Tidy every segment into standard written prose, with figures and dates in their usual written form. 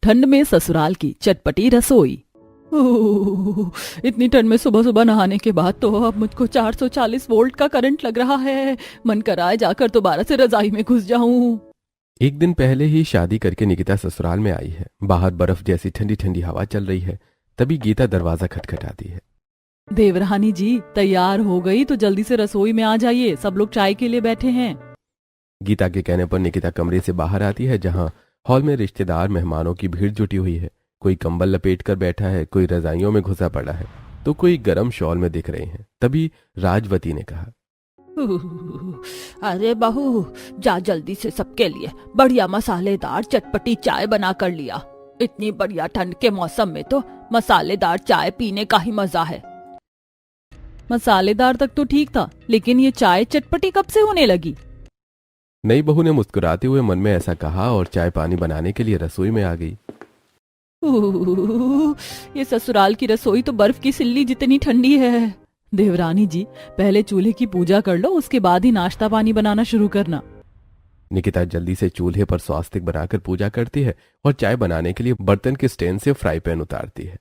ठंड में ससुराल की चटपटी रसोई। इतनी ठंड में सुबह सुबह नहाने के बाद तो अब मुझको 440 वोल्ट का करंट लग रहा है। मन कर रहा है जाकर दोबारा से रजाई में घुस जाऊं। एक दिन पहले ही शादी करके निकिता ससुराल में आई है। बाहर बर्फ जैसी ठंडी ठंडी हवा चल रही है। तभी गीता दरवाजा खटखटाती है। देवरानी जी तैयार हो गई तो जल्दी से रसोई में आ जाइए, सब लोग चाय के लिए बैठे हैं। गीता के कहने पर निकिता कमरे से बाहर आती है, जहां हॉल में रिश्तेदार मेहमानों की भीड़ जुटी हुई है। कोई कंबल लपेट कर बैठा है, कोई रजाइयों में घुसा पड़ा है, तो कोई गरम शॉल में दिख रहे हैं। तभी राजवती ने कहा, अरे बहू, जा जल्दी से सबके लिए बढ़िया मसालेदार चटपटी चाय बना कर लिया। इतनी बढ़िया ठंड के मौसम में तो मसालेदार चाय पीने का ही मजा है। मसालेदार तक तो ठीक था, लेकिन ये चाय चटपटी कब से होने लगी? नई बहू ने मुस्कुराते हुए मन में ऐसा कहा और चाय पानी बनाने के लिए रसोई में आ गई। ये ससुराल की रसोई तो बर्फ की सिल्ली जितनी ठंडी है। देवरानी जी पहले चूल्हे की पूजा कर लो, उसके बाद ही नाश्ता पानी बनाना शुरू करना। निकिता जल्दी से चूल्हे पर स्वास्तिक बनाकर पूजा करती है और चाय बनाने के लिए बर्तन के स्टैंड से फ्राई पैन उतारती है।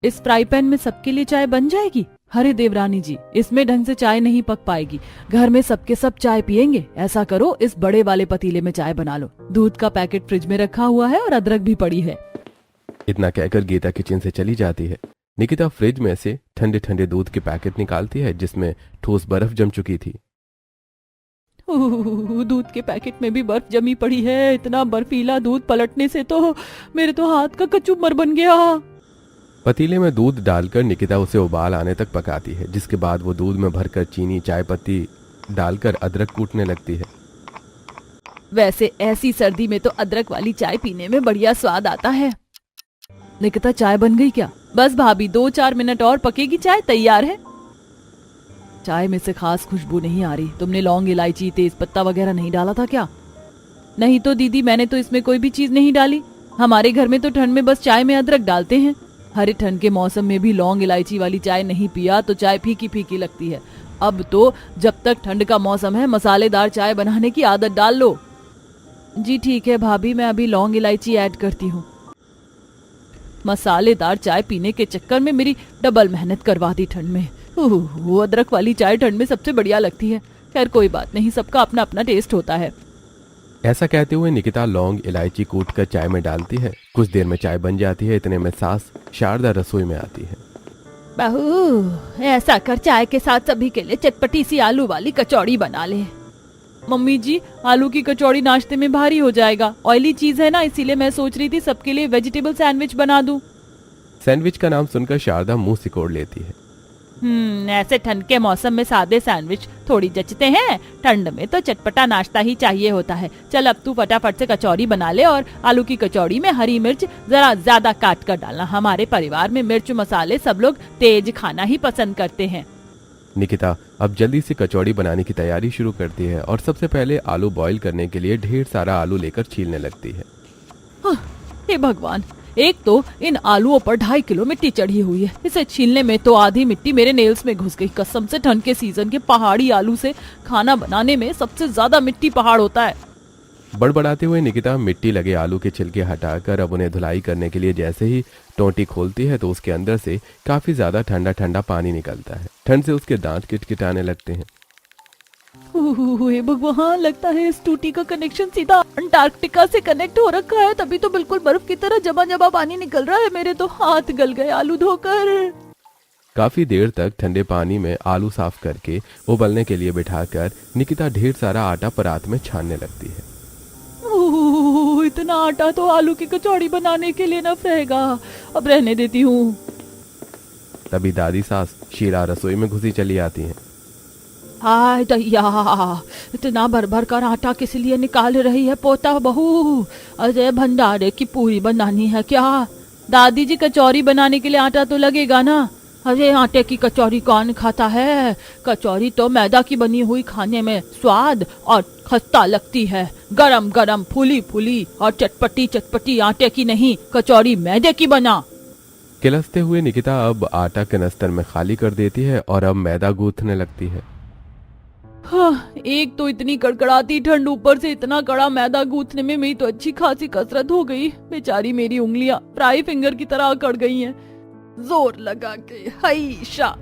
इस फ्राई पैन में सबके लिए चाय बन जाएगी? अरे देवरानी जी, इसमें ढंग से चाय नहीं पक पाएगी। घर में सबके सब चाय पियेंगे। ऐसा करो, इस बड़े वाले पतीले में चाय बना लो। दूध का पैकेट फ्रिज में रखा हुआ है और अदरक भी पड़ी है। इतना कहकर गीता किचन से चली जाती है। निकिता फ्रिज में से ठंडे ठंडे दूध के पैकेट निकालती है, जिसमें ठोस बर्फ जम चुकी थी। दूध के पैकेट में भी बर्फ जमी पड़ी है। इतना बर्फीला दूध पलटने से तो मेरे तो हाथ का कचूमर बन गया। पतीले में दूध डालकर निकिता उसे उबाल आने तक पकाती है, जिसके बाद वो दूध में भरकर चीनी चाय पत्ती डालकर अदरक कूटने लगती है। वैसे ऐसी सर्दी में तो अदरक वाली चाय पीने में बढ़िया स्वाद आता है। निकिता चाय बन गई क्या? बस भाभी, 2-4 मिनट और पकेगी, चाय तैयार है। चाय में से खास खुशबू नहीं आ रही। तुमने लौंग इलायची तेज पत्ता वगैरह नहीं डाला था क्या? नहीं तो दीदी, मैंने तो इसमें कोई भी चीज नहीं डाली। हमारे घर में तो ठंड में बस चाय में अदरक डालते हैं। हरे ठंड के मौसम में भी लौंग इलायची वाली चाय नहीं पिया तो चाय फीकी फीकी लगती है। अब तो जब तक ठंड का मौसम है मसालेदार चाय बनाने की आदत डाल लो। जी ठीक है भाभी, मैं अभी लौंग इलायची ऐड करती हूँ। मसालेदार चाय पीने के चक्कर में मेरी डबल मेहनत करवा दी ठंड में। वो अदरक वाली चाय ठंड में सबसे बढ़िया लगती है। खैर कोई बात नहीं, सबका अपना अपना टेस्ट होता है। ऐसा कहते हुए निकिता लौंग इलायची कूट कर चाय में डालती है। कुछ देर में चाय बन जाती है। इतने में सास शारदा रसोई में आती है। बहू, ऐसा कर चाय के साथ सभी के लिए चटपटी सी आलू वाली कचौड़ी बना ले। मम्मी जी, आलू की कचौड़ी नाश्ते में भारी हो जाएगा। ऑयली चीज है ना, इसीलिए मैं सोच रही थी सबके लिए वेजिटेबल सैंडविच बना दूं। सैंडविच का नाम सुनकर शारदा मुंह सिकोड़ लेती है। ऐसे ठंड के मौसम में सादे सैंडविच थोड़ी जचते हैं। ठंड में तो चटपटा नाश्ता ही चाहिए होता है। चल अब तू फटाफट से कचौड़ी बना ले, और आलू की कचौड़ी में हरी मिर्च जरा ज्यादा काट कर डालना। हमारे परिवार में मिर्च मसाले सब लोग तेज खाना ही पसंद करते हैं। निकिता अब जल्दी से कचौड़ी बनाने की तैयारी शुरू करती है और सबसे पहले आलू बॉईल करने के लिए ढेर सारा आलू लेकर छीलने लगती है। हे भगवान, एक तो इन आलूओं पर 2.5 किलो मिट्टी चढ़ी हुई है। इसे छीलने में तो आधी मिट्टी मेरे नेल्स में घुस गई। कसम से ठंड के सीजन के पहाड़ी आलू से खाना बनाने में सबसे ज्यादा मिट्टी पहाड़ होता है। बड़बड़ाते हुए निकिता मिट्टी लगे आलू के छिलके हटाकर अब उन्हें धुलाई करने के लिए जैसे ही टोंटी खोलती है तो उसके अंदर से काफी ज्यादा ठंडा ठंडा पानी निकलता है। ठंड से उसके दांत किटकिटाने लगते हैं। हे भगवान, लगता है इस टूटी का कनेक्शन सीधा अंटार्कटिका से कनेक्ट हो रखा है, तभी तो बिल्कुल बर्फ की तरह जमा जमा पानी निकल रहा है। मेरे तो हाथ गल गए आलू धोकर। काफी देर तक ठंडे पानी में आलू साफ करके उबलने के लिए बिठाकर निकिता ढेर सारा आटा परात में छानने लगती है। इतना आटा तो आलू की कचौड़ी बनाने के लिए न रहेगा। अब रहने देती हूँ। तभी दादी सास शीला रसोई में घुसी चली आती हैं। हाय दैया, इतना भर भर कर आटा किस लिए निकाल रही है पोता बहू? अरे भंडारे की पूरी बनानी है क्या? दादी जी, कचौरी बनाने के लिए आटा तो लगेगा ना। अरे आटे की कचौरी कौन खाता है? कचौरी तो मैदा की बनी हुई खाने में स्वाद और खस्ता लगती है। गरम गरम फूली फूली और चटपटी चटपटी आटे की नहीं, कचौरी मैदे की बना। किलसते हुए निकिता अब आटा कनस्तर में खाली कर देती है और अब मैदा गूंथने लगती है। हाँ, एक तो इतनी कड़कड़ाती ठंड, ऊपर से इतना कड़ा मैदा गूंथने में मेरी तो अच्छी खासी कसरत हो गई। बेचारी मेरी उंगलियां फ्राई फिंगर की तरह अकड़ गई हैं। जोर लगा के हाइशा।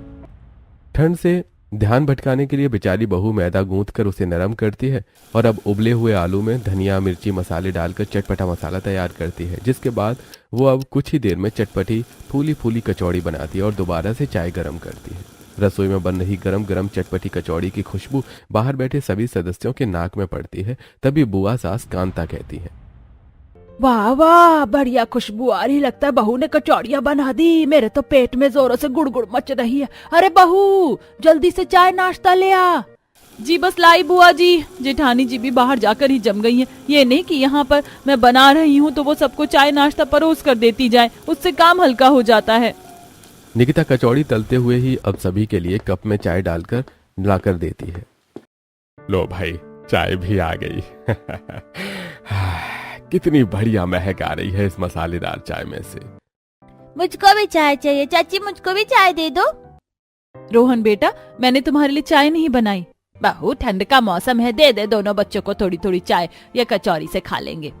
ठंड से ध्यान भटकाने के लिए बेचारी बहू मैदा गूंथ कर उसे नरम करती है और अब उबले हुए आलू में धनिया मिर्ची मसाले डालकर चटपटा मसाला तैयार करती है, जिसके बाद वो अब कुछ ही देर में चटपटी फूली फूली कचौड़ी बनाती है और दोबारा से चाय गर्म करती है। रसोई में बन रही गरम गरम चटपटी कचौड़ी की खुशबू बाहर बैठे सभी सदस्यों के नाक में पड़ती है। तभी बुआ सास कांता कहती है, वाह वाह, बढ़िया खुशबू आ रही, लगता है बहू ने कचौड़ियाँ बना दी। मेरे तो पेट में जोरों से गुड़गुड़ मच रही है। अरे बहू, जल्दी से चाय नाश्ता ले आ। जी बस लाई बुआ जी। जेठानी जी भी बाहर जाकर ही जम गई हैं। ये नहीं कि यहाँ पर मैं बना रही हूँ तो वो सबको चाय नाश्ता परोस कर देती जाए, उससे काम हल्का हो जाता है। निकिता कचौड़ी तलते हुए ही अब सभी के लिए कप में चाय डालकर लाकर देती है। लो भाई, चाय भी आ गई। कितनी बढ़िया महक आ रही है इस मसालेदार चाय में से। मुझको भी चाय चाहिए चाची, मुझको भी चाय दे दो। रोहन बेटा, मैंने तुम्हारे लिए चाय नहीं बनाई। बहू, ठंड का मौसम है, दे दे दोनों बच्चों को थोड़ी थोड़ी चाय, या कचौरी से खा लेंगे।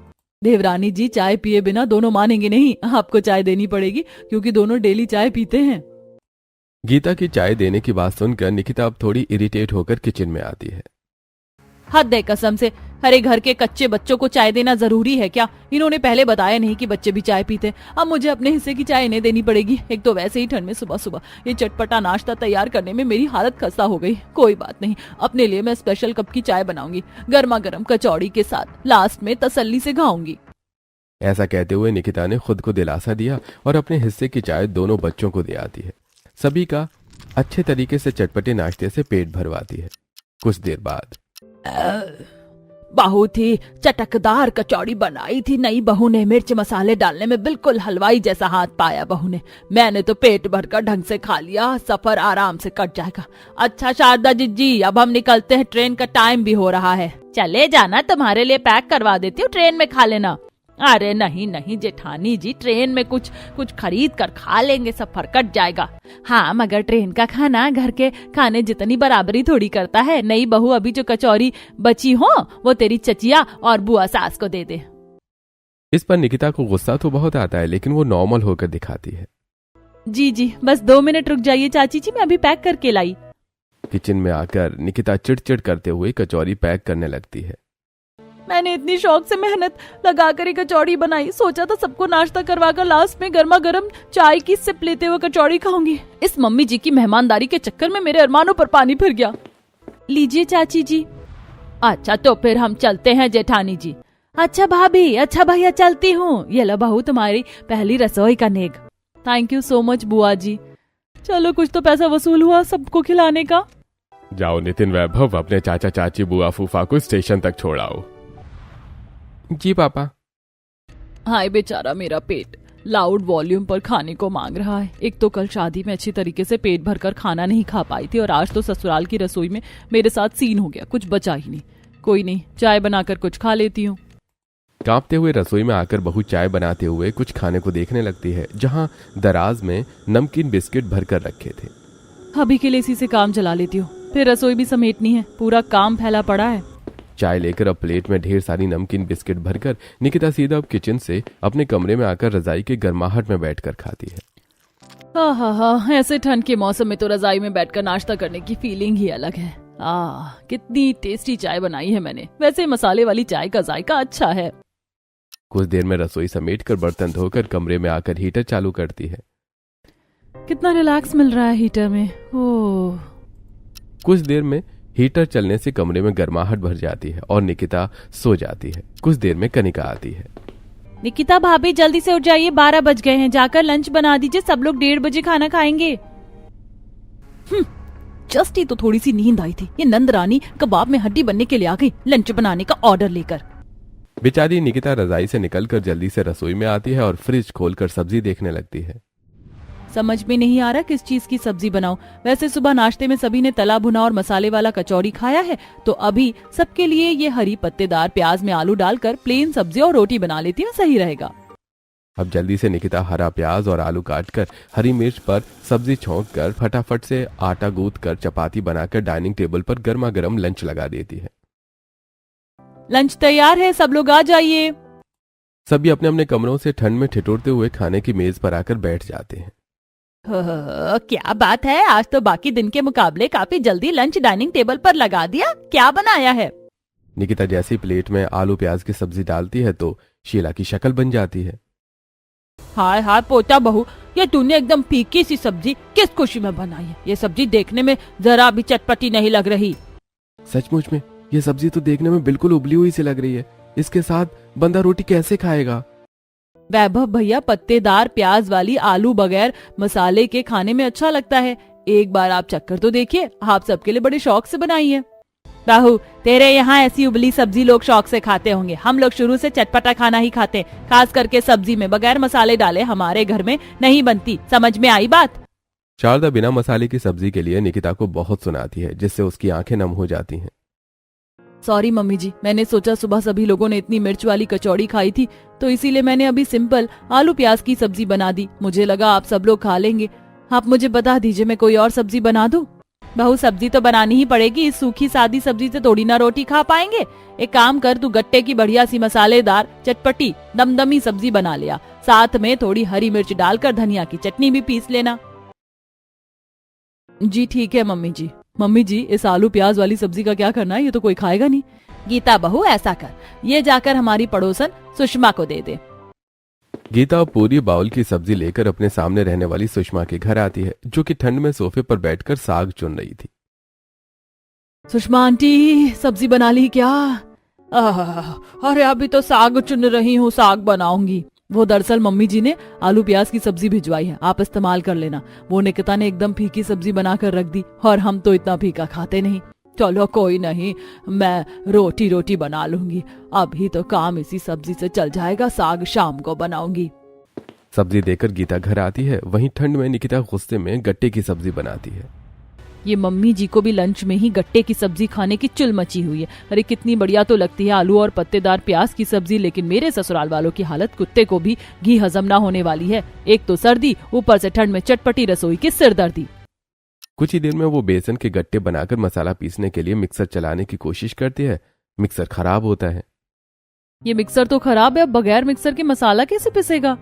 देवरानी जी, चाय पिए बिना दोनों मानेंगे नहीं, आपको चाय देनी पड़ेगी क्योंकि दोनों डेली चाय पीते हैं। गीता की चाय देने की बात सुनकर निकिता अब थोड़ी इरिटेट होकर किचन में आती है। हद है कसम से, हरे घर के कच्चे बच्चों को चाय देना जरूरी है क्या? इन्होंने पहले बताया नहीं कि बच्चे भी चाय पीते। अब मुझे अपने हिस्से की चाय इन्हें देनी पड़ेगी। एक तो वैसे ही ठंड में सुबह सुबह ये चटपटा नाश्ता तैयार करने में मेरी हालत खस्ता हो गई। कोई बात नहीं, अपने लिए मैं स्पेशल कप की चाय बनाऊंगी, गर्मा गर्म कचौड़ी के साथ, लास्ट में तसल्ली से खाऊंगी। ऐसा कहते हुए निकिता ने खुद को दिलासा दिया और अपने हिस्से की चाय दोनों बच्चों को दे आती है। सभी का अच्छे तरीके से चटपटे नाश्ते से पेट भरवाती है। कुछ देर बाद बहुत ही चटकदार कचौड़ी बनाई थी नई बहू ने। मिर्च मसाले डालने में बिल्कुल हलवाई जैसा हाथ पाया बहू ने। मैंने तो पेट भरकर ढंग से खा लिया, सफर आराम से कट जाएगा। अच्छा शारदा जी, अब हम निकलते हैं, ट्रेन का टाइम भी हो रहा है। चले जाना, तुम्हारे लिए पैक करवा देती हूँ, ट्रेन में खा लेना। अरे नहीं नहीं जेठानी जी, ट्रेन में कुछ खरीद कर खा लेंगे, सफर कट जाएगा। हाँ, मगर ट्रेन का खाना घर के खाने जितनी बराबरी थोड़ी करता है। नई बहू, अभी जो कचौरी बची हो वो तेरी चचिया और बुआ सास को दे दे। इस पर निकिता को गुस्सा तो बहुत आता है, लेकिन वो नॉर्मल होकर दिखाती है। जी जी, बस 2 मिनट रुक जाइए चाची जी, मैं अभी पैक करके लाई। किचन में आकर निकिता चिड़चिड़ करते हुए कचौरी पैक करने लगती है। मैंने इतनी शौक से मेहनत लगाकर एक कचौड़ी बनाई, सोचा था सबको नाश्ता करवाकर लास्ट में गर्मा गर्म चाय की सिप लेते हुए कचौड़ी खाऊंगी। इस मम्मी जी की मेहमानदारी के चक्कर में मेरे अरमानों पर पानी फिर गया। लीजिए चाची जी। अच्छा तो फिर हम चलते हैं जेठानी जी। अच्छा भाभी, अच्छा भैया, चलती हूँ। ये लो बहू, तुम्हारी पहली रसोई का नेग। थैंक यू सो मच बुआ जी। चलो, कुछ तो पैसा वसूल हुआ सबको खिलाने का। जाओ नितिन वैभव, अपने चाचा चाची बुआ फूफा को स्टेशन तक छोड़ाओ। जी पापा। हाय बेचारा मेरा पेट लाउड वॉल्यूम पर खाने को मांग रहा है। एक तो कल शादी में अच्छी तरीके से पेट भरकर खाना नहीं खा पाई थी और आज तो ससुराल की रसोई में मेरे साथ सीन हो गया, कुछ बचा ही नहीं। कोई नहीं, चाय बनाकर कुछ खा लेती हूँ। कांपते हुए रसोई में आकर बहू चाय बनाते हुए कुछ खाने को देखने लगती है, जहां दराज में नमकीन बिस्किट भरकर रखे थे। अभी के लिए इसी से काम चला लेती हूँ, फिर रसोई भी समेटनी है, पूरा काम फैला पड़ा है। चाय लेकर अब प्लेट में ढेर सारी नमकीन बिस्किट भरकर निकिता सीधा अब किचन से अपने कमरे में आकर रजाई के गर्माहट में बैठकर खाती है। हाँ, ऐसे ठंड के मौसम में तो रजाई में बैठकर नाश्ता करने की फीलिंग ही अलग है। कितनी टेस्टी चाय बनाई है मैंने। वैसे मसाले वाली चाय का जायका अच्छा है। कुछ देर में रसोई समेटकर बर्तन धोकर कमरे में आकर हीटर चालू करती है। कितना रिलैक्स मिल रहा है हीटर में। ओह। कुछ देर में हीटर चलने से कमरे में गर्माहट भर जाती है और निकिता सो जाती है। कुछ देर में कनिका आती है। निकिता भाभी, जल्दी से उठ जाइए, 12 बज गए हैं, जाकर लंच बना दीजिए, सब लोग 1:30 बजे खाना खाएंगे। जस्ट ही तो थोड़ी सी नींद आई थी, ये नंदरानी कबाब में हड्डी बनने के लिए आ गई लंच बनाने का ऑर्डर लेकर। बेचारी निकिता रजाई से निकलकर जल्दी से रसोई में आती है और फ्रिज खोलकर सब्जी देखने लगती है। समझ में नहीं आ रहा किस चीज की सब्जी बनाऊं। वैसे सुबह नाश्ते में सभी ने तला भुना और मसाले वाला कचौड़ी खाया है, तो अभी सबके लिए ये हरी पत्तेदार प्याज में आलू डालकर प्लेन सब्जी और रोटी बना लेती हूँ, सही रहेगा। अब जल्दी से निकिता हरा प्याज और आलू काटकर हरी मिर्च पर सब्जी छोंक कर फटाफट से आटा गूंथ कर चपाती बनाकर डाइनिंग टेबल पर गर्मा गर्म लंच लगा देती है। लंच तैयार है, सब लोग आ जाइए। सभी अपने अपने कमरों से ठंड में ठिठुरते हुए खाने की मेज पर आकर बैठ जाते हैं। क्या बात है, आज तो बाकी दिन के मुकाबले काफी जल्दी लंच डाइनिंग टेबल पर लगा दिया। क्या बनाया है? निकिता जैसी प्लेट में आलू प्याज की सब्जी डालती है तो शीला की शक्ल बन जाती है। हाय हाय पोता बहू, ये तूने एकदम फीकी सी सब्जी किस खुशी में बनाई है? ये सब्जी देखने में जरा भी चटपटी नहीं लग रही। सचमुच में ये सब्जी तो देखने में बिल्कुल उबली हुई सी लग रही है। इसके साथ बंदा रोटी कैसे खाएगा? वैभव भैया, पत्तेदार प्याज वाली आलू बगैर मसाले के खाने में अच्छा लगता है। एक बार आप चक्कर तो देखिए, आप सबके लिए बड़े शौक से बनाई है। बाहू, तेरे यहाँ ऐसी उबली सब्जी लोग शौक से खाते होंगे। हम लोग शुरू से चटपटा खाना ही खाते, खास करके सब्जी में बगैर मसाले डाले हमारे घर में नहीं बनती। समझ में आई बात? शारदा बिना मसाले की सब्जी के लिए निकिता को बहुत सुनाती है, जिससे उसकी आंखें नम हो जाती हैं। सॉरी मम्मी जी, मैंने सोचा सुबह सभी लोगों ने इतनी मिर्च वाली कचौड़ी खाई थी तो इसीलिए मैंने अभी सिंपल आलू प्याज की सब्जी बना दी। मुझे लगा आप सब लोग खा लेंगे। आप मुझे बता दीजिए, मैं कोई और सब्जी बना दूं? बहू, सब्जी तो बनानी ही पड़ेगी। इस सूखी सादी सब्जी से थोड़ी ना रोटी खा पाएंगे। एक काम कर, तू गट्टे की बढ़िया सी मसालेदार चटपटी दमदमी सब्जी बना लिया। साथ में थोड़ी हरी मिर्च डालकर धनिया की चटनी भी पीस लेना। जी ठीक है मम्मी जी। मम्मी जी, इस आलू प्याज वाली सब्जी का क्या करना है? ये तो कोई खाएगा नहीं। गीता बहू, ऐसा कर, ये जाकर हमारी पड़ोसन सुषमा को दे दे। गीता पूरी बाउल की सब्जी लेकर अपने सामने रहने वाली सुषमा के घर आती है, जो कि ठंड में सोफे पर बैठकर साग चुन रही थी। सुषमा आंटी, सब्जी बना ली क्या? अरे अभी तो साग चुन रही हूँ, साग बनाऊंगी। वो दरअसल मम्मी जी ने आलू प्याज की सब्जी भिजवाई है, आप इस्तेमाल कर लेना। वो निकिता ने एकदम फीकी सब्जी बनाकर रख दी और हम तो इतना फीका खाते नहीं। चलो कोई नहीं, मैं रोटी बना लूंगी। अभी तो काम इसी सब्जी से चल जाएगा, साग शाम को बनाऊंगी। सब्जी देकर गीता घर आती है। वहीं ठंड में निकिता गुस्से में गट्टे की सब्जी बनाती है। ये मम्मी जी को भी लंच में ही गट्टे की सब्जी खाने की चुल मची हुई है। अरे कितनी बढ़िया तो लगती है आलू और पत्तेदार प्याज की सब्जी, लेकिन मेरे ससुराल वालों की हालत कुत्ते को भी घी हजम ना होने वाली है। एक तो सर्दी, ऊपर से ठंड में चटपटी रसोई की सिरदर्दी। कुछ ही देर में वो बेसन के गट्टे बनाकर मसाला पीसने के लिए मिक्सर चलाने की कोशिश करती है। मिक्सर खराब होता है। ये मिक्सर तो खराब है, अब बगैर मिक्सर के मसाला कैसे पिसेगा?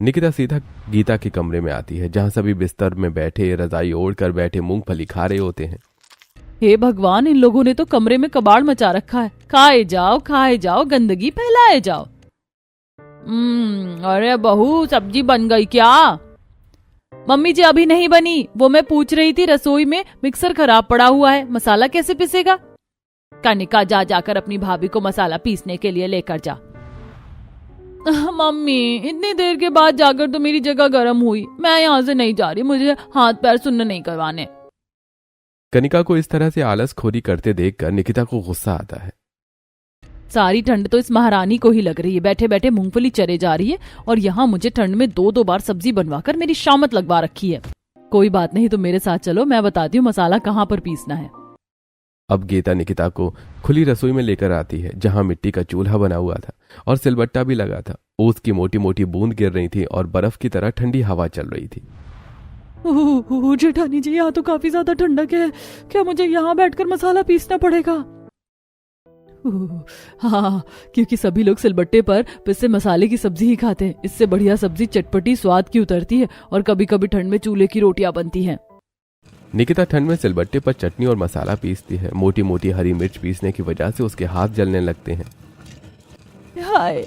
निकिता सीधा गीता के कमरे में आती है, जहां सभी बिस्तर में बैठे रजाई ओढ़कर बैठे मूंगफली खा रहे होते हैं। हे भगवान, इन लोगों ने तो कमरे में कबाड़ मचा रखा है। खाए जाओ, गंदगी फैलाए जाओ। अरे बहू, सब्जी बन गई क्या? मम्मी जी अभी नहीं बनी, वो मैं पूछ रही थी। रसोई में मिक्सर खराब पड़ा हुआ है, मसाला कैसे पिसेगा? कनिका, जाकर अपनी भाभी को मसाला पीसने के लिए लेकर जा। मम्मी, इतनी देर के बाद जाकर तो मेरी जगह गर्म हुई। मैं यहाँ से नहीं जा रही, मुझे हाथ पैर सुन्न नहीं करवाने। कनिका को इस तरह से आलस खोरी करते देखकर निकिता को गुस्सा आता है। सारी ठंड तो इस महारानी को ही लग रही है। बैठे बैठे मूंगफली चरे जा रही है और यहाँ मुझे ठंड में 2-2 बार सब्जी बनवाकर मेरी शामत लगवा रखी है। कोई बात नहीं, तुम मेरे साथ चलो, मैं बताती हूँ मसाला कहाँ पर पीसना है। अब गीता निकिता को खुली रसोई में लेकर आती है, जहां मिट्टी का चूल्हा बना हुआ था और सिलबट्टा भी लगा था। ओस की मोटी मोटी बूंद गिर रही थी और बर्फ की तरह ठंडी हवा चल रही थी। जेठानी जी, यहाँ तो काफी ज्यादा ठंडक है। क्या मुझे यहाँ बैठकर मसाला पीसना पड़ेगा? हाँ, क्योंकि सभी लोग सिलबट्टे पर पिसे मसाले की सब्जी ही खाते हैं। इससे बढ़िया सब्जी चटपटी स्वाद की उतरती है और कभी कभी ठंड में चूल्हे की रोटियां बनती हैं। निकिता ठंड में सिलबट्टे पर चटनी और मसाला पीसती है। मोटी मोटी हरी मिर्च पीसने की वजह से उसके हाथ जलने लगते हैं। हाय,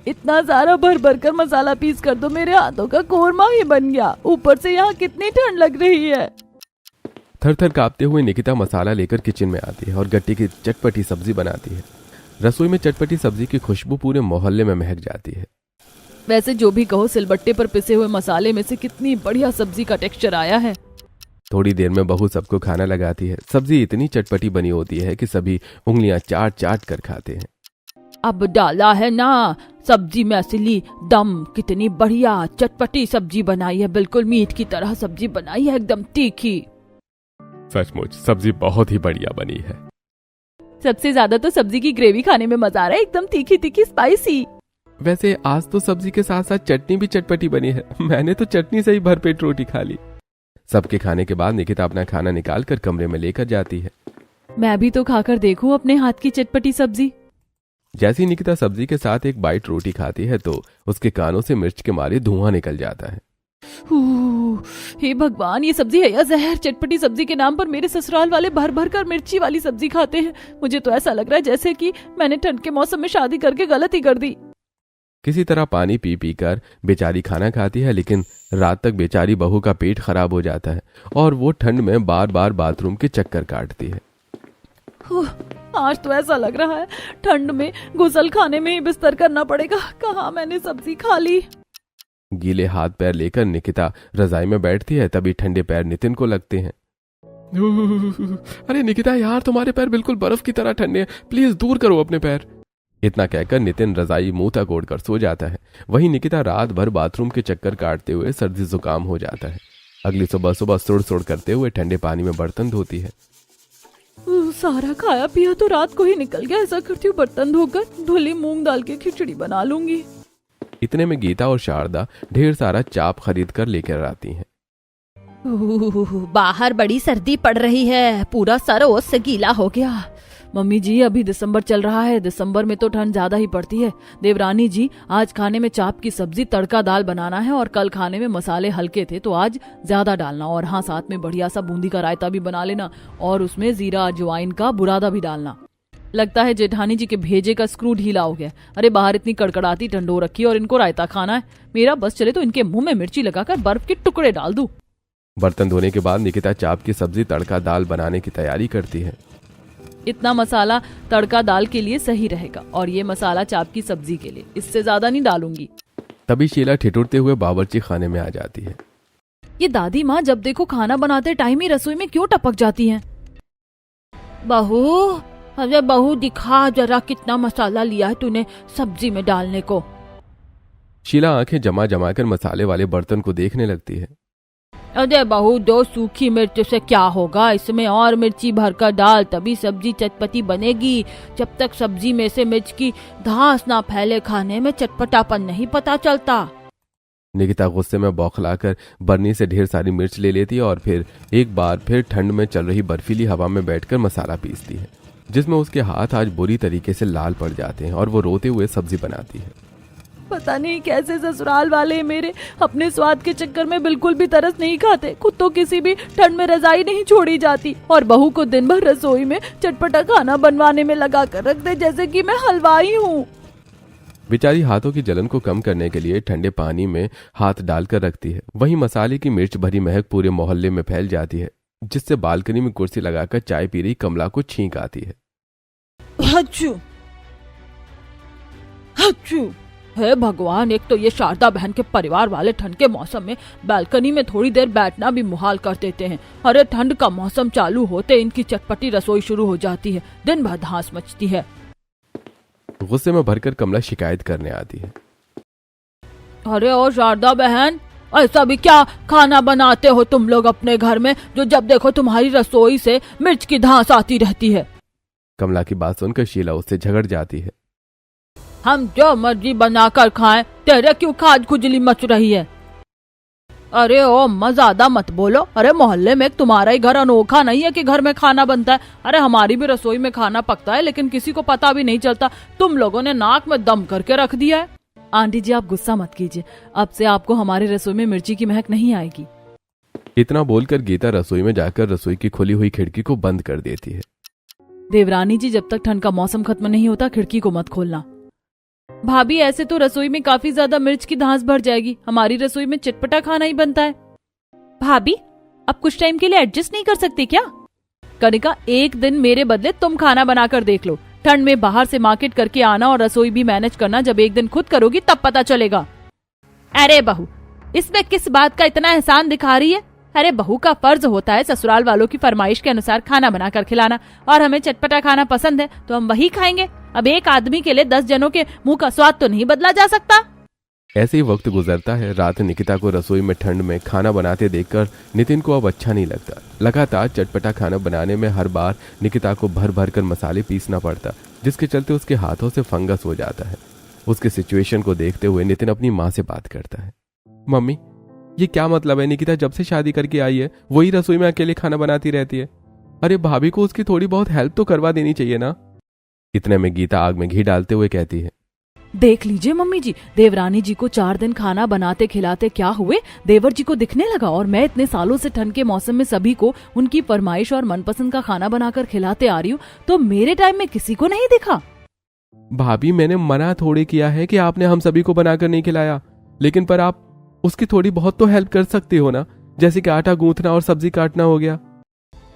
इतना सारा भर कर मसाला पीस कर तो मेरे हाथों का कोरमा ही बन गया। ऊपर से यहाँ कितनी ठंड लग रही है। थर-थर कांपते हुए निकिता मसाला लेकर किचन में आती है और गट्टे की चटपटी सब्जी बनाती है। रसोई में चटपटी सब्जी की खुशबू पूरे मोहल्ले में महक जाती है। वैसे जो भी कहो, सिलबट्टे पर पिसे हुए मसाले में से कितनी बढ़िया सब्जी का टेक्सचर आया है। थोड़ी देर में बहू सबको खाना लगाती है। सब्जी इतनी चटपटी बनी होती है कि सभी उंगलियां चाट कर खाते हैं। अब डाला है ना सब्जी में असली दम। कितनी बढ़िया चटपटी सब्जी बनाई है, बिल्कुल मीट की तरह सब्जी बनाई है, एकदम तीखी। सचमुच सब्जी बहुत ही बढ़िया बनी है। सबसे ज्यादा तो सब्जी की ग्रेवी खाने में मजा आ रहा है, एकदम तीखी तीखी स्पाइसी। वैसे आज तो सब्जी के साथ साथ चटनी भी चटपटी बनी है। मैंने तो चटनी से ही भरपेट रोटी खा ली। सबके खाने के बाद निकिता अपना खाना निकाल कर कमरे में लेकर जाती है। मैं भी तो खाकर देखूं अपने हाथ की चटपटी सब्जी। जैसे ही निकिता सब्जी के साथ एक बाइट रोटी खाती है तो उसके कानों से मिर्च के मारे धुआं निकल जाता है। हे भगवान, ये सब्जी है या जहर। चटपटी सब्जी के नाम पर मेरे ससुराल वाले भर भर कर मिर्ची वाली सब्जी खाते हैं। मुझे तो ऐसा लग रहा है जैसे कि मैंने ठंड के मौसम में शादी करके गलती कर दी। किसी तरह पानी पी पी कर बेचारी खाना खाती है, लेकिन रात तक बेचारी बहू का पेट खराब हो जाता है और वो ठंड में बार बार बाथरूम के चक्कर काटती है। आज तो ऐसा लग रहा है ठंड में गुसल खाने में ही बिस्तर करना पड़ेगा। कहाँ मैंने सब्जी खा ली। गीले हाथ पैर लेकर निकिता रजाई में बैठती है, तभी ठंडे पैर नितिन को लगते हैं। अरे निकिता यार, तुम्हारे पैर बिल्कुल बर्फ की तरह ठंडे हैं, प्लीज दूर करो अपने पैर। इतना कहकर नितिन रजाई मुंह तक ओढ़कर सो जाता है। वहीं निकिता रात भर बाथरूम के चक्कर काटते हुए सर्दी जुकाम हो जाता है। अगली सुबह सुबह सुड़ सुड़ करते हुए ठंडे पानी में बर्तन धोती है। सारा खाया पिया तो रात को ही निकल गया। ऐसा करती हूँ बर्तन धोकर धुली मूंग दाल की खिचड़ी बना लूंगी। इतने में गीता और शारदा ढेर सारा चाप खरीद कर लेकर आती हैं। बाहर बड़ी सर्दी पड़ रही है, पूरा सर ओस से गीला हो गया। मम्मी जी, अभी दिसंबर चल रहा है, दिसंबर में तो ठंड ज्यादा ही पड़ती है। देवरानी जी, आज खाने में चाप की सब्जी तड़का दाल बनाना है और कल खाने में मसाले हल्के थे तो आज ज्यादा डालना। और हाँ, साथ में बढ़िया सा बूंदी का रायता भी बना लेना और उसमें जीरा अजवाइन का बुरादा भी डालना। लगता है जेठानी जी के भेजे का स्क्रू ढीला हो गया। अरे बाहर इतनी कड़कड़ाती ठंड हो रखी है और इनको रायता खाना है। मेरा बस चले तो इनके मुंह में मिर्ची लगाकर बर्फ के टुकड़े डाल दूं। बर्तन धोने के बाद निकिता चाप की सब्जी तड़का दाल बनाने की तैयारी करती है। इतना मसाला तड़का दाल के लिए सही रहेगा और ये मसाला चाप की सब्जी के लिए, इससे ज्यादा नहीं डालूंगी। तभी शीला ठिठुरते हुए बावर्ची खाने में आ जाती है। ये दादी माँ जब देखो खाना बनाते टाइम ही रसोई में क्यों टपक जाती हैं? बहू, अरे बहू दिखा जरा कितना मसाला लिया है तूने सब्जी में डालने को। शीला आंखें जमा जमा कर मसाले वाले बर्तन को देखने लगती है। अरे बहू, 2 सूखी मिर्च से क्या होगा, इसमें और मिर्ची भरकर डाल तभी सब्जी चटपटी बनेगी। जब तक सब्जी में से मिर्च की धांस ना फैले खाने में चटपटापन नहीं पता चलता। निकिता गुस्से में बौखलाकर बरनी से ढेर सारी मिर्च ले लेती है और फिर एक बार फिर ठंड में चल रही बर्फीली हवा में बैठकर मसाला पीसती है, जिसमें उसके हाथ आज बुरी तरीके से लाल पड़ जाते हैं और वो रोते हुए सब्जी बनाती है। पता नहीं कैसे ससुराल वाले मेरे अपने स्वाद के चक्कर में बिल्कुल भी तरस नहीं खाते। खुद तो किसी भी ठंड में रजाई नहीं छोड़ी जाती और बहू को दिन भर रसोई में चटपटा खाना बनवाने में लगा कर रख दे जैसे कि मैं हलवाई हूँ। बेचारी हाथों की जलन को कम करने के लिए ठंडे पानी में हाथ डालकर रखती है। वहीं मसाले की मिर्च भरी महक पूरे मोहल्ले में फैल जाती है, जिससे बालकनी में कुर्सी लगाकर चाय पी रही कमला को छींक आती है। हच्चू हच्चू। हे भगवान, एक तो ये शारदा बहन के परिवार वाले ठंड के मौसम में बालकनी में थोड़ी देर बैठना भी मुहाल कर देते हैं। अरे ठंड का मौसम चालू होते इनकी चटपटी रसोई शुरू हो जाती है, दिन भर धांस मचती है। गुस्से में भरकर कमला शिकायत करने आती है। अरे ओ शारदा बहन, ऐसा भी क्या खाना बनाते हो तुम लोग अपने घर में जो जब देखो तुम्हारी रसोई से मिर्च की धांस आती रहती है? कमला की बात सुनकर शीला उससे झगड़ जाती है। हम जो मर्जी बनाकर खाएं, तेरे क्यों खाज खुजली मच रही है? अरे ओ अम्मा, ज्यादा मत बोलो। अरे मोहल्ले में तुम्हारा ही घर अनोखा नहीं है कि घर में खाना बनता है। अरे हमारी भी रसोई में खाना पकता है लेकिन किसी को पता भी नहीं चलता। तुम लोगों ने नाक में दम करके रख दिया है। आंटी जी, आप गुस्सा मत कीजिए, अब से आपको हमारे रसोई में मिर्ची की महक नहीं आएगी। इतना बोलकर गीता रसोई में जाकर रसोई की खुली हुई खिड़की को बंद कर देती है। देवरानी जी, जब तक ठंड का मौसम खत्म नहीं होता खिड़की को मत खोलना। भाभी, ऐसे तो रसोई में काफी ज्यादा मिर्च की धांस भर जाएगी। हमारी रसोई में चटपटा खाना ही बनता है। भाभी, अब कुछ टाइम के लिए एडजस्ट नहीं कर सकती क्या? कनिका, एक दिन मेरे बदले तुम खाना बनाकर देख लो। ठंड में बाहर से मार्केट करके आना और रसोई भी मैनेज करना जब एक दिन खुद करोगी तब पता चलेगा। अरे बहू, इसमें किस बात का इतना एहसान दिखा रही है? अरे बहू का फर्ज होता है ससुराल वालों की फरमाइश के अनुसार खाना बनाकर खिलाना, और हमें चटपटा खाना पसंद है तो हम वही खाएंगे। अब एक आदमी के लिए 10 जनों के मुंह का स्वाद तो नहीं बदला जा सकता। ऐसे ही वक्त गुजरता है। रात निकिता को रसोई में ठंड में खाना बनाते देखकर नितिन को अब अच्छा नहीं लगता। लगातार चटपटा खाना बनाने में हर बार निकिता को भर भर कर मसाले पीसना पड़ता, जिसके चलते उसके हाथों से फंगस हो जाता है। उसके सिचुएशन को देखते हुए नितिन अपनी माँ से बात करता है। मम्मी, ये क्या मतलब है? निकिता जब से शादी करके आई है वही रसोई में अकेले खाना बनाती रहती है। अरे भाभी को उसकी थोड़ी बहुत हेल्प तो करवा देनी चाहिए ना। इतने में गीता आग में घी डालते हुए कहती है, देख लीजिए मम्मी जी, देवरानी जी को 4 दिन खाना बनाते खिलाते क्या हुए, देवर जी को दिखने लगा। और मैं इतने सालों से ठंड के मौसम में सभी को उनकी फरमाइश और मनपसंद का खाना बनाकर खिलाते आ रही हूँ, तो मेरे टाइम में किसी को नहीं दिखा। भाभी मैंने मना थोड़े किया है कि आपने हम सभी को बनाकर नहीं खिलाया, लेकिन पर आप उसकी थोड़ी बहुत तो हेल्प कर सकते हो ना, जैसे कि आटा गूंथना और सब्जी काटना हो गया।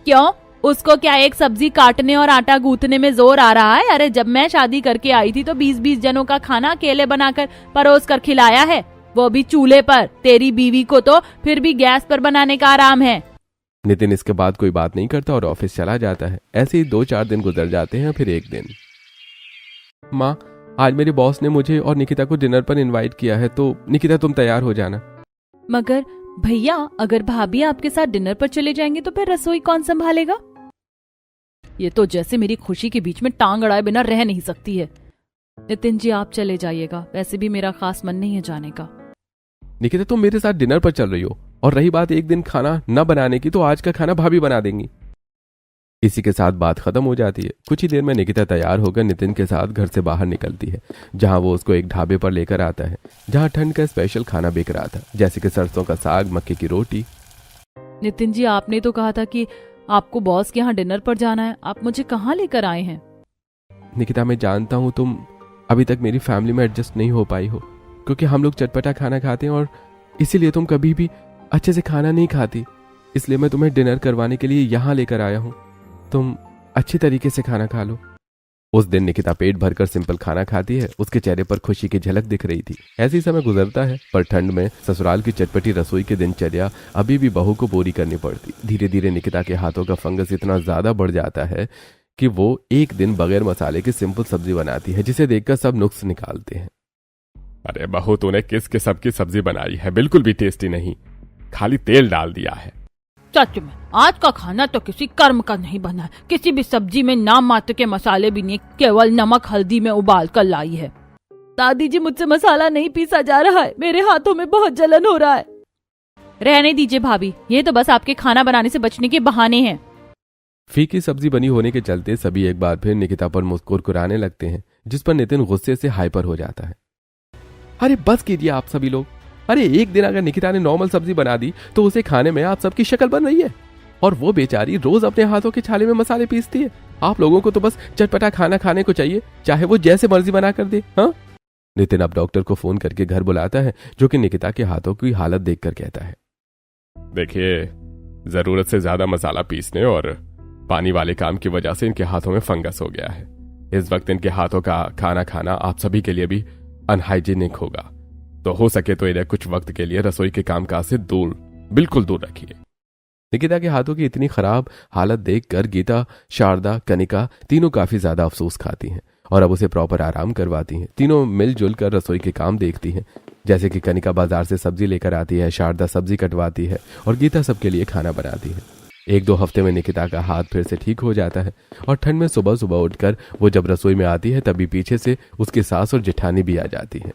क्यों, उसको क्या एक सब्जी काटने और आटा गूंथने में जोर आ रहा है? अरे जब मैं शादी करके आई थी तो 20-20 जनों का खाना अकेले बनाकर परोस कर खिलाया है, वो भी चूल्हे पर। तेरी बीवी को तो फिर भी गैस पर बनाने का आराम है। नितिन इसके बाद कोई बात नहीं करता और ऑफिस चला जाता है। ऐसे ही 2-4 दिन गुजर जाते हैं। फिर एक दिन, माँ, आज मेरे बॉस ने मुझे और निकिता को डिनर पर इनवाइट किया है, तो निकिता तुम तैयार हो जाना। मगर भैया, अगर भाभी आपके साथ डिनर पर चले जाएंगे तो फिर रसोई कौन संभालेगा? ये तो जैसे मेरी खुशी के बीच में टांग अड़ाए बिना रह नहीं सकती है। नितिन जी, आप चले जाइएगा, वैसे भी मेरा खास मन नहीं है जाने का। निकिता तुम मेरे साथ डिनर पर चल रही हो, और रही बात एक दिन खाना न बनाने की, तो आज का खाना भाभी बना देंगी। इसी के साथ बात खत्म हो जाती है। कुछ ही देर में निकिता तैयार होकर नितिन के साथ घर से बाहर निकलती है, जहां वो उसको एक ढाबे पर लेकर आता है, जहां ठंड का स्पेशल खाना बिक रहा था, जैसे कि सरसों का साग, मक्के की रोटी। नितिन जी, आपने तो कहा था कि आपको बॉस के यहाँ डिनर पर जाना है, आप मुझे कहाँ लेकर आए हैं? निकिता, मैं जानता हूँ तुम अभी तक मेरी फैमिली में एडजस्ट नहीं हो पाई हो, क्योंकि हम लोग चटपटा खाना खाते हैं और इसीलिए तुम कभी भी अच्छे से खाना नहीं खाती। इसलिए मैं तुम्हें डिनर करवाने के लिए यहाँ लेकर आया हूँ, तुम अच्छी तरीके से खाना खा लो। उस दिन निकिता पेट भरकर सिंपल खाना खाती है। उसके चेहरे पर खुशी की झलक दिख रही थी। ऐसे ही समय गुजरता है, पर ठंड में ससुराल की चटपटी रसोई की दिनचर्या अभी भी बहू को पूरी करनी पड़ती। धीरे धीरे निकिता के हाथों का फंगस इतना ज्यादा बढ़ जाता है कि वो एक दिन बगैर मसाले की सिंपल सब्जी बनाती है, जिसे देखकर सब नुक्स निकालते हैं। अरे बहू, तूने किस किस्म की सब्जी बनाई है? बिल्कुल भी टेस्टी नहीं, खाली तेल डाल दिया है। सच में आज का खाना तो किसी कर्म का नहीं बना है। किसी भी सब्जी में नाम मात्र के मसाले भी नहीं, केवल नमक हल्दी में उबाल कर लाई है। दादी जी, मुझसे मसाला नहीं पीसा जा रहा है, मेरे हाथों में बहुत जलन हो रहा है। रहने दीजिए भाभी, ये तो बस आपके खाना बनाने से बचने के बहाने हैं। फीकी सब्जी बनी होने के चलते सभी एक बार फिर निकिता पर मुस्कुराने लगते हैं, जिस पर नितिन गुस्से से हाइपर हो जाता है। अरे बस कीजिए आप सभी लोग। अरे एक दिन अगर निकिता ने नॉर्मल सब्जी बना दी तो उसे खाने में आप सबकी शक्ल बन रही है, और वो बेचारी रोज अपने हाथों के छाले में मसाले पीसती है। आप लोगों को तो बस चटपटा खाना खाने को चाहिए, चाहे वो जैसे मर्जी बना कर दे। हाँ, नितिन अब डॉक्टर को फोन करके घर बुलाता है, जो कि निकिता के हाथों की हालत देखकर कहता है, देखिए, जरूरत से ज्यादा मसाला पीसने और पानी वाले काम की वजह से इनके हाथों में फंगस हो गया है। इस वक्त इनके हाथों का खाना खाना आप सभी के लिए भी अनहाइजीनिक होगा, तो हो सके तो इन्हें कुछ वक्त के लिए रसोई के कामकाज से बिल्कुल दूर रखिए। निकिता के हाथों की इतनी खराब हालत देखकर गीता, शारदा, कनिका तीनों काफी ज्यादा अफसोस खाती हैं और अब उसे प्रॉपर आराम करवाती हैं। तीनों मिलजुल कर रसोई के काम देखती हैं, जैसे कि कनिका बाजार से सब्जी लेकर आती है, शारदा सब्जी कटवाती है और गीता सबके लिए खाना बनाती है। 1-2 हफ्ते में निकिता का हाथ फिर से ठीक हो जाता है और ठंड में सुबह सुबह उठकर वो जब रसोई में आती है तभी पीछे से उसकी सास और जेठानी भी आ जाती है।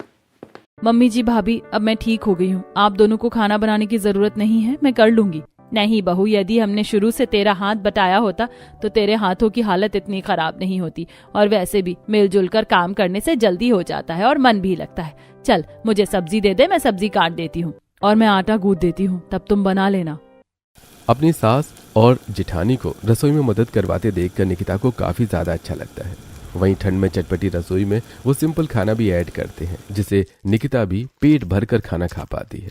मम्मी जी, भाभी, अब मैं ठीक हो गई हूँ, आप दोनों को खाना बनाने की जरूरत नहीं है, मैं कर लूंगी। नहीं बहू, यदि हमने शुरू से तेरा हाथ बटाया होता तो तेरे हाथों की हालत इतनी खराब नहीं होती, और वैसे भी मिलजुल कर काम करने से जल्दी हो जाता है और मन भी लगता है। चल मुझे सब्जी दे दे, मैं सब्जी काट देती हूँ। और मैं आटा गूंथ देती हूँ, तब तुम बना लेना। अपनी सास और जेठानी को रसोई में मदद करवाते देखकर निकिता को काफी ज्यादा अच्छा लगता है। वहीं ठंड में चटपटी रसोई में वो सिंपल खाना भी ऐड करते हैं, जिसे निकिता भी पेट भरकर खाना खा पाती है।